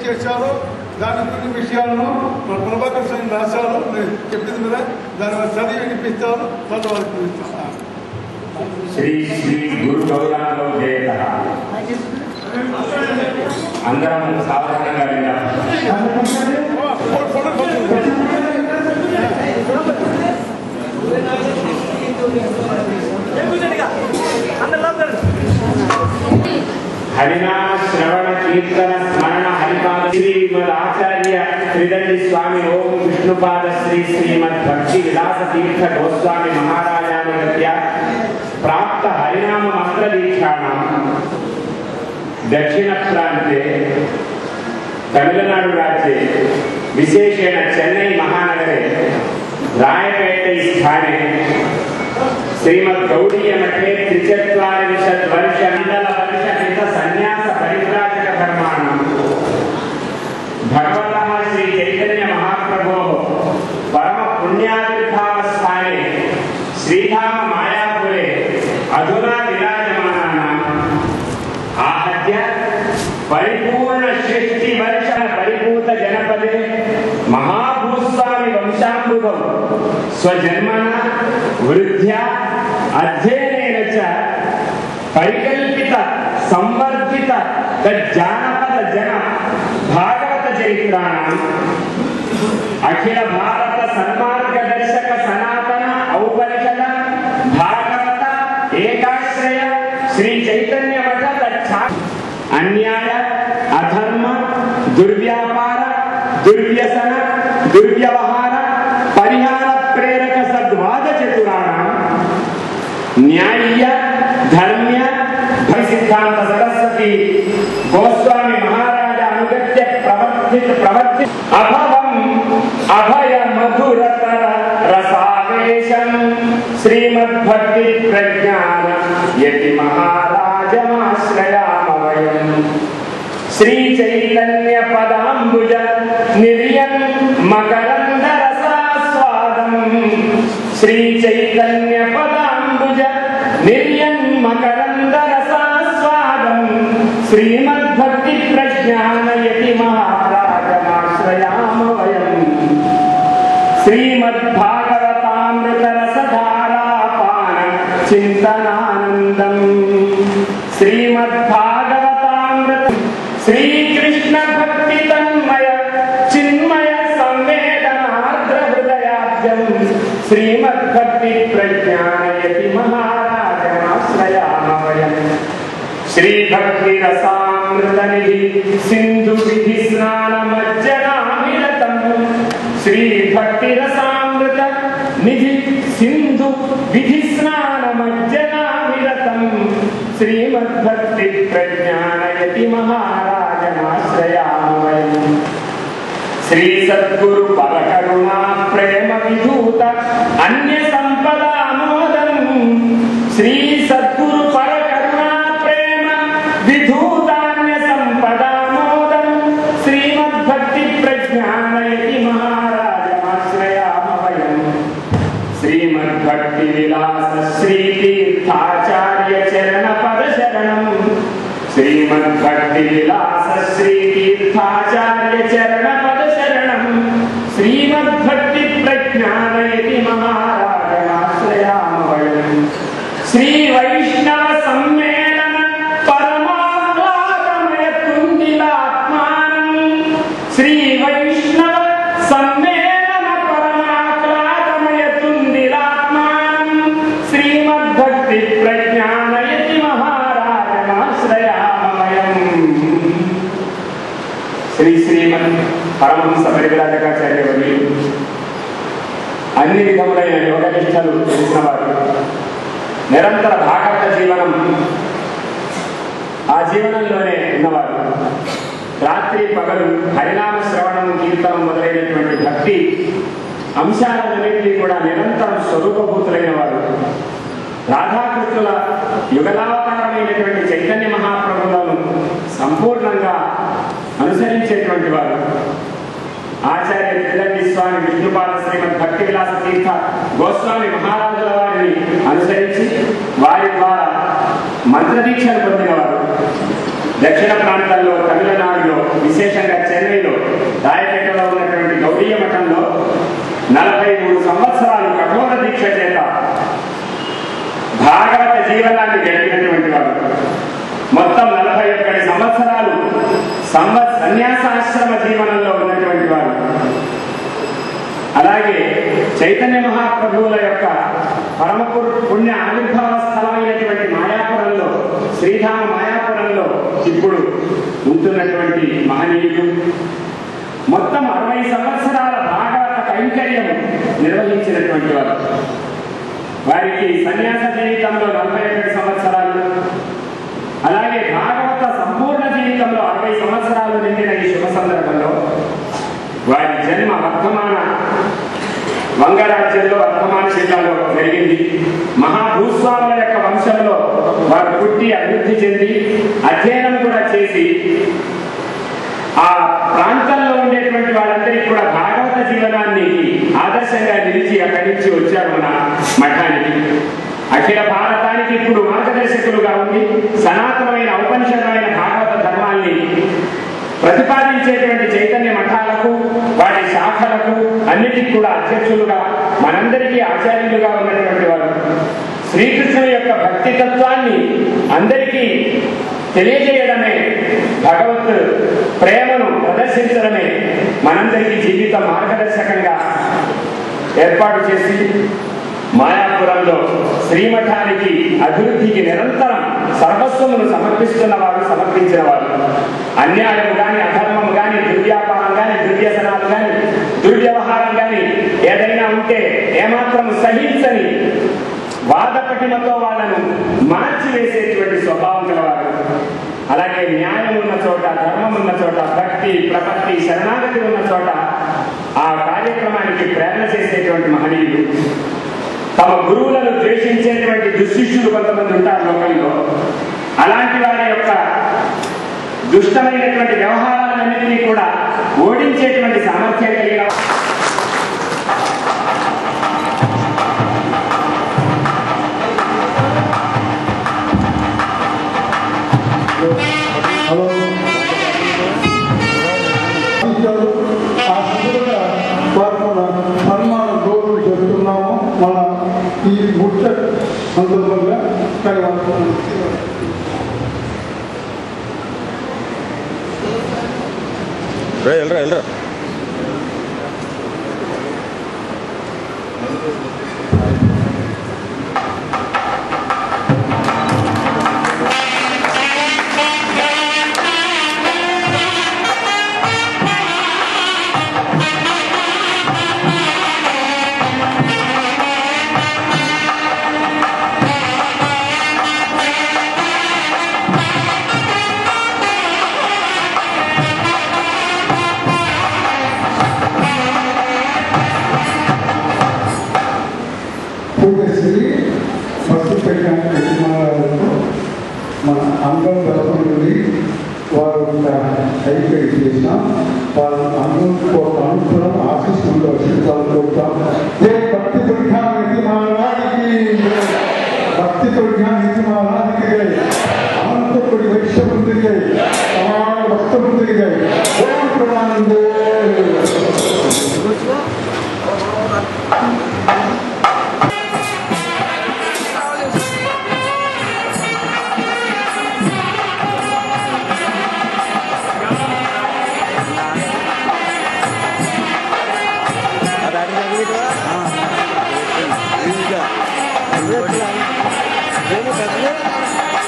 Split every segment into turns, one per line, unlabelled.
చేశారో దాని కొన్ని విషయాలను మన ప్రభాకర్ సింగ్ రాశారు. నేను చెప్పింది కదా, దాని వల్ల చదివి వినిపిస్తారు, చదవాలి చూపిస్తాను.
శ్రీ శ్రీ గురు గౌరాంగం జయత. అందరం సాధారణంగా వింటాం. హరినామ శ్రవణ కీర్తన స్మరణ హరిపాద శ్రీమద్ ఆచార్య త్రిదండి స్వామి ఓం విష్ణుపాద శ్రీ శ్రీమద్ భక్తి విలాస తీర్థ గోస్వామి మహారాజానుగత్య ప్రాప్త హరినామ మంత్ర దీక్షాణం దక్షిణ ప్రాంతే తమిళనాడు రాజ్ये విశేషేణ చెన్నై మహానగరే రాయపేటై స్థానే శ్రీమద్ గౌడీయ మఠే 43 वर्ष मंडल सन्यास परिव्राजक धर्माणां भगवतः श्री चैतन्य महाप्रभो परम पुण्यातीर्थाव स्थाने श्रीधाम मायापुरे अधुना विराजमानानां आहत्य परिपूर्ण 60 वर्ष परिपूत जनपदे महाभूस्वामी वंशामृतौ स्वजन्मना वृद्ध्या अध्ययनेन च परिकल्पित संवर्धित जानपद जन भागवत चरित्राणां अखिल भारत सन्मार्ग दर्शक सनातन औपनिषद भागवत एकाश्रय श्री चैतन्य मठ तच्छा अन्याय अधर्म दुर्व्यापार दुर्व्यसन दुर्व्यवहार परिहार प्रेरक सद्वाद चतुराणां न्याय्य धर्म्य सिद्धांत सरस्वती गोस्वामी महाराज अनुगत्य प्रवर्तित अभवम अभय मधुरतर रसावेशम श्रीमद् भक्ति प्रज्ञान यति महाराजमाश्रयामवयम् श्री चैतन्य पदाम्बुज निर्यन मकरंद रसास्वादम् श्री चैतन्य पदाम्बुज निर्यन मकरंद रसास्वादम् श्रीमद् भक्ति प्रज्ञान यति महाराजमाश्रयामवयम् श्रीमद् भागवतामृत रसधारापान चिंतनानंदम् श्रीमद् भागवतामृत श्री कृष्ण भक्ति तन्मय चिन्मय संवेदनार्द्र हृदयाब्जम् श्रीमद् भक्ति प्रज्ञान यति महाराजमाश्रयामवयम् श्री भक्ति रसामृत निधि सिंधु विधि स्नान मज्जनामिरतम् श्री भक्ति रसामृत निधि सिंधु विधि स्नान मज्जनामिरतम् श्रीमद् भक्ति प्रज्ञान यति महाराजमाश्रयामवयम् श्री सद्गुरु परकरुणा प्रेम विधूत अन्य संपदा मोदम् श्री सद्गुरु परकरुणा प्रेम विधूत अन्य संपदा मोदम् श्रीमद् भक्ति प्रज्ञान यति महाराजमाश्रयामवयम् श्रीमद् भक्ति विलास श्री तीर्थाचार्य चरण पद शरणम् श्रीमद् भक्ति विलास श्री तीर्थाचार्य चरण पद शरणम् श्रीमद् भक्ति प्रज्ञान यति महाराजमाश्रयामवयम् श्री वैष्णव सम्मेलन परमाह्लादमय तुंदिलात्मानम् श्री वैष्णव सम्मेलन परमाह्लादमय तुंदिलात्मानम् श्रीमद् भक्ति प्रज्ञान यति महाराजमाश्रयामवयम् श्री श्रीमद् परमहंस परिव्राजकाचार्य वर्युలు అన్ని విధములైన యోగ నిష్టలు తెలిసిన వారు నిరంతర భాగవత జీవనం ఆ జీవనంలోనే ఉన్నవారు రాత్రి పగలు హరినామ శ్రవణం కీర్తనం మొదలైనటువంటి భక్తి అంశాలన్నింటినీ కూడా నిరంతరం స్వరూపభూతులైన వారు రాధాకృష్ణుల యుగలావతారమైనటువంటి చైతన్య మహాప్రభువులను సంపూర్ణంగా అనుసరించేటువంటి వారు ఆచార్య త్రిదండి స్వామి విష్ణుపాద శ్రీమద్ భక్తి విలాస తీర్థ గోస్వామి మహారాజుల వారిని అనుసరించి వారి ద్వారా మంత్రదీక్షను పొందినవారు. దక్షిణ ప్రాంతాల్లో తమిళనాడులో విశేషంగా సన్యాసాశ్రమ జీవనంలో ఉన్నటువంటి వారు. అలాగే చైతన్య మహాప్రభువుల యొక్క పరమ పుణ్య ఆవిర్భావ స్థలమైనటువంటి మాయాపురంలో, శ్రీధామ మాయాపురంలో ఇప్పుడు ఉంటున్నటువంటి మహనీయులు మొత్తం 60 సంవత్సరాల భాగవత కైంకర్యం నిర్వహించినటువంటి వారు. వారికి సన్యాస జీవితంలో 41 సంవత్సరాలు, అలాగే భాగవత సంపూర్ణ జీవితంలో 60 సంవత్సరాలు నిండిన ఈ శుభ సందర్భంలో వారి జన్మ వర్ధమాన వంగరాజ్యంలో, వర్ధమాన జిల్లాలో జరిగింది. మహాభూస్వాముల యొక్క వంశంలో వారు పుట్టి అభివృద్ధి చెంది అధ్యయనం కూడా చేసి ఆ ప్రాంతంలో ఉండేటువంటి వాళ్ళందరికీ కూడా భాగవత జీవనాన్ని ఆదర్శంగా నిలిచి అక్కడి నుంచి వచ్చారు మన మఠానికి. అఖిల భారతానికి ఇప్పుడు మార్గదర్శకులుగా ఉండి సనాతనమైన ఔపనిషదమైన భాగవత ధర్మాన్ని ప్రతిపాదించేటువంటి చైతన్య మఠాలకు, వాటి శాఖలకు అన్నిటికీ కూడా అధ్యక్షులుగా, మనందరికీ ఆచార్యులుగా ఉన్నటువంటి వారు. శ్రీకృష్ణుని యొక్క భక్తి తత్వాన్ని అందరికీ తెలియజేయడమే, భగవత్ ప్రేమను ప్రదర్శించడమే మనందరికీ జీవిత మార్గదర్శకంగా ఏర్పాటు చేసి మాయాపురంలో శ్రీమఠానికి అభివృద్ధికి నిరంతరం సర్వస్వమును సమర్పించిన వారు. అన్యాయము గాని, అధర్మము గాని, దుర్వ్యాపారం గాని, దుర్వ్యసనాలు గాని, దుర్వ్యవహారం గాని ఏదైనా ఉంటే ఏమాత్రం సహించని వాదపటిమతో వాళ్ళను మార్చివేసేటువంటి స్వభావం గలవారు. అలాగే న్యాయం ఉన్న చోట, ధర్మం ఉన్న చోట, భక్తి, ప్రపత్తి, శరణాగతి ఉన్న చోట ఆ కార్యక్రమానికి ప్రేరణ చేసేటువంటి మహనీయులు. తమ గురువులను ద్వేషించేటువంటి దుశ్శిష్యులు కొంతమంది ఉంటారు లోకంలో. అలాంటి వారి యొక్క దుష్టమైనటువంటి వ్యవహారాలన్నింటినీ కూడా ఓడించేటువంటి సామర్థ్యం కలిగిన
సన్మాన గౌరవం చేస్తున్నాము మన ఈ ముఖ్య సందర్భంగా.
వెళ్ళరా
మన అందరం తరఫు నుండి వారు కైకరి చేసిన వాళ్ళ అనుకులం ఆశిస్తుండో కోరుతాం. భక్తి ప్రజ్ఞానికి మహారాజుకి, భక్తి ప్రజ్ఞానికి మహారాజుకి అనంతపురి వైశ్యపుత్రికి, సమాన భక్తపుత్రికి ప్రమాణంలో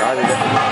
కాదు